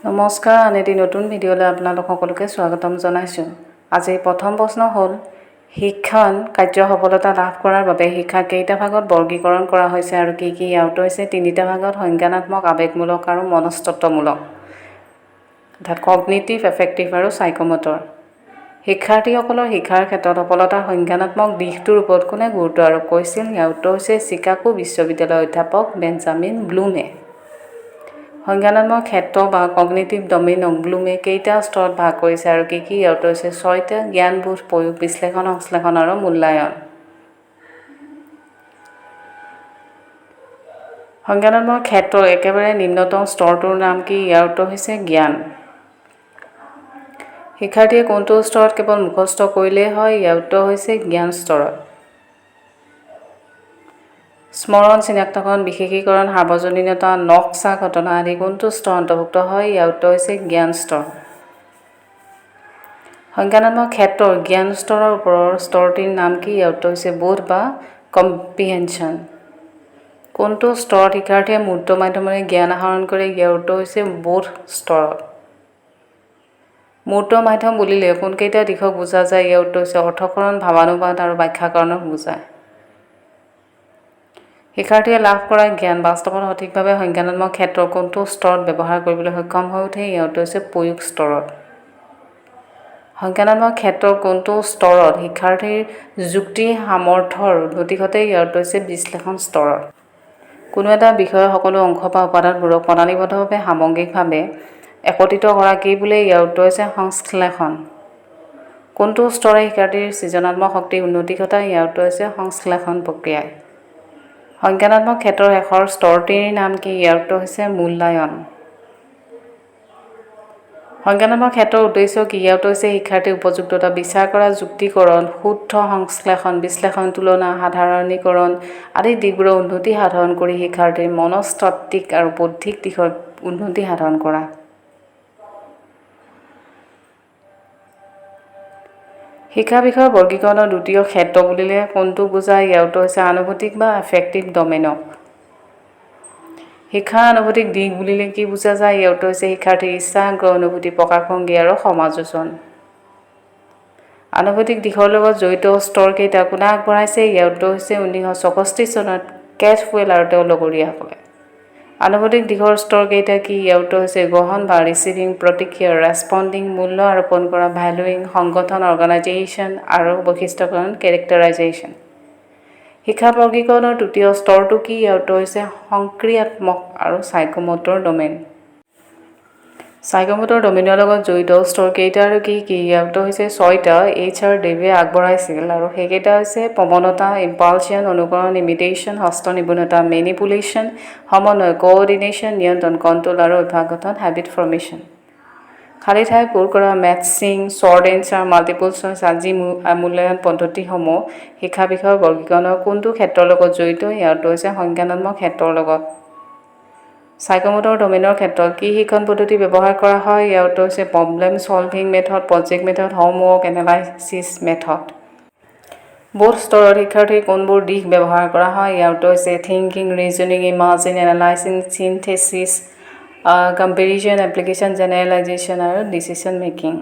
নমস্কাৰ, আন এটি নতুন ভিডিঅ'লৈ আপোনালোক সকলোকে স্বাগতম জনাইছোঁ। আজি প্ৰথম প্ৰশ্ন হ'ল শিক্ষণ কাৰ্য সফলতা লাভ কৰাৰ বাবে শিক্ষা কেইটা ভাগত বৰ্গীকৰণ কৰা হৈছে আৰু কি কি? ইয়াত হৈছে তিনিটা ভাগত সংজ্ঞানাত্মক, আৱেগমূলক আৰু মনস্তত্ত্বমূলক, অৰ্থাৎ কগনিটিভ, এফেক্টিভ আৰু সাইকোমোটৰ। শিক্ষাৰ্থীসকলৰ শিক্ষাৰ ক্ষেত্ৰত সফলতাৰ সংজ্ঞানাত্মক দিশটোৰ ওপৰত কোনে গুৰুত্ব আৰোপ কৰিছিল? ইয়াৰ উত্তৰ হৈছে চিকাগো বিশ্ববিদ্যালয়ৰ অধ্যাপক বেঞ্জামিন ব্লুমে। সংজ্ঞানাত্মক ক্ষেত্ৰ বা কগনিটিভ ডমেইনক ব্লুমে কেইটা স্তৰত ভাগ কৰিছে আৰু কি কি? ইয়াৰ উত্তৰ হৈছে 6টা: জ্ঞানবোধ, প্ৰয়োগ, বিশ্লেষণ, সংশ্লেষণ আৰু মূল্যায়ন। সংজ্ঞানাত্মক ক্ষেত্ৰৰ একেবাৰে নিম্নতম স্তৰটোৰ নাম কি? ইয়াৰ উত্তৰ হৈছে জ্ঞান। শিক্ষাৰ্থীয়ে কোনটো স্তৰত কেৱল মুখস্থ কৰিলেই হয়? ইয়াৰ উত্তৰ হৈছে জ্ঞান স্তৰত। স্মৰণ, চিনাক্তকৰণ, বিশেষীকৰণ, সাৰ্বজনীনতা, নক্সা, ঘটনা আদি কোনটো স্তৰ অন্তৰ্ভুক্ত হয়? ইয়াৰ উত্তৰ হৈছে জ্ঞান স্তৰ। সংজ্ঞানাত্মক ক্ষেত্ৰৰ জ্ঞান স্তৰৰ ওপৰৰ স্তৰটিৰ নাম কি? ইয়াৰ উত্তৰ হৈছে বোধ বা কম্প্ৰিহেনশ্যন। কোনটো স্তৰত শিক্ষাৰ্থীয়ে মূৰ্ত মাধ্যমেৰে জ্ঞান আহৰণ কৰে? ইয়াৰ উত্তৰ হৈছে বোধ স্তৰত। মূৰ্ত মাধ্যম বুলিলে কোনকেইটা দিশক বুজা যায়? ইয়াৰ উত্তৰ হৈছে অৰ্থকৰণ, ভাৱানুবাদ আৰু ব্যাখ্যাকৰণক বুজায়। শিক্ষাৰ্থীয়ে লাভ কৰা জ্ঞান বাস্তৱত সঠিকভাৱে সংজ্ঞানাত্মক ক্ষেত্ৰৰ কোনটো স্তৰত ব্যৱহাৰ কৰিবলৈ সক্ষম হৈ উঠে? ইয়াৰ উত্তৰ হৈছে প্ৰয়োগ স্তৰত। সংজ্ঞানাত্মক ক্ষেত্ৰৰ কোনটো স্তৰত শিক্ষাৰ্থীৰ যুক্তি সামৰ্থ্যৰ উন্নতি ঘটে? ইয়াৰ উত্তৰ হৈছে বিশ্লেষণ স্তৰত। কোনো এটা বিষয়ৰ সকলো অংশ বা উপাদানবোৰক প্ৰণালীবদ্ধভাৱে সামগ্ৰিকভাৱে একত্ৰিত কৰা কি বোলে? ইয়াৰ উত্তৰ হৈছে সংশ্লেষণ। কোনটো স্তৰে শিক্ষাৰ্থীৰ সৃজনাত্মক শক্তিৰ উন্নতি ঘটায়? ইয়াৰ উত্তৰ হৈছে সংশ্লেষণ প্ৰক্ৰিয়াই। সংজ্ঞানাত্মক ক্ষেত্ৰৰ শেষৰ স্তৰটিৰ নাম কি? ইয়াৰ উত্তৰ হৈছে মূল্যায়ন। সংজ্ঞানাত্মক ক্ষেত্ৰৰ উদ্দেশ্য কি? ইয়াৰ উত্তৰ হৈছে শিক্ষাৰ্থীৰ উপযুক্ততা বিচাৰ কৰা, যুক্তিকৰণ, শুদ্ধ সংশ্লেষণ, বিশ্লেষণ, তুলনা, সাধাৰণীকৰণ আদি দিশবোৰৰ উন্নতি সাধন কৰি শিক্ষাৰ্থীৰ মনস্তাত্ত্বিক আৰু বৌদ্ধিক দিশৰ উন্নতি সাধন কৰা। শিক্ষা বিষয়ৰ বৰ্গীকৰণৰ দ্বিতীয় ক্ষেত্ৰ বুলিলে কোনটো বুজায়? ইয়াৰ উত্তৰ হৈছে আনুভূতিক বা এফেক্টিভ ডমেইনক। শিক্ষাৰ আনুভূতিক দিশ বুলিলে কি বুজা যায়? ইয়াৰ উত্তৰ হৈছে শিক্ষাৰ্থীৰ ইচ্ছা, আগ্ৰহ, অনুভূতি, প্ৰকাশভংগী আৰু সমাযোজন। আনুভূতিক দিশৰ লগত জড়িত স্তৰকেইটা কোনে আগবঢ়াইছে? ইয়াৰ উত্তৰ হৈছে 1964 চনত কেটৱেল আৰু তেওঁৰ লগৰীয়াসকলে। আনুভূতিক দিশৰ স্তৰকেইটা কি? ইয়াৰ উত্তৰ হৈছে গ্ৰহণ বা ৰিচিভিং, প্ৰতিক্ৰিয়া, ৰেছপণ্ডিং, মূল্য আৰোপণ কৰা, ভেলুইং, সংগঠন, অৰ্গেনাইজেশ্যন আৰু বৈশিষ্ট্যকৰণ, কেৰেক্টাৰাইজেশ্যন। শিক্ষা বৰ্গীকৰণৰ তৃতীয় স্তৰটো কি? ইয়াৰ উত্তৰ হৈছে সংক্ৰিয়াত্মক আৰু সাইকোমোটৰ ডমেইন। সাইকোমোটৰ ডমেইনৰ লগত জড়িত স্তৰকেইটা আৰু কি কি? ইয়াৰ উত্তৰ হৈছে 6টা। HR ডেভে আগবঢ়াইছিল আৰু সেইকেইটা হৈছে প্ৰৱণতা, ইম্পালচন, অনুকৰণ, ইমিটেশ্যন, হস্ত নিপুণতা, মেনিপুলেশ্যন, সমন্বয়, কোঅৰ্ডিনেশ্যন, নিয়ন্ত্ৰণ, কণ্ট্ৰল আৰু অভ্যাস গঠন, হেবিট ফৰ্মেশ্যন। খালী ঠাই পূৰ কৰা, matching, short answer, multiple choice আদি মূল্যায়ন পদ্ধতিসমূহ শিক্ষা বিষয়ৰ বৰ্গীকৰণৰ কোনটো ক্ষেত্ৰৰ লগত জড়িত? ইয়াৰ উত্তৰ হৈছে সংজ্ঞানাত্মক ক্ষেত্ৰৰ লগত। সাইকোমোটৰ ডমেইনৰ ক্ষেত্ৰত কি শিক্ষণ পদ্ধতি ব্যৱহাৰ কৰা হয়? ইয়াৰ উত্তৰ হৈছে problem solving method, project method, homework analysis method. বোধ স্তৰত শিক্ষাৰ্থীৰ কোনবোৰ দিশ ব্যৱহাৰ কৰা হয়? ইয়াৰ উত্তৰ হৈছে thinking, reasoning, imagine, analysing, synthesis, comparison, application, generalisation আৰু ডিচিশ্যন মেকিং।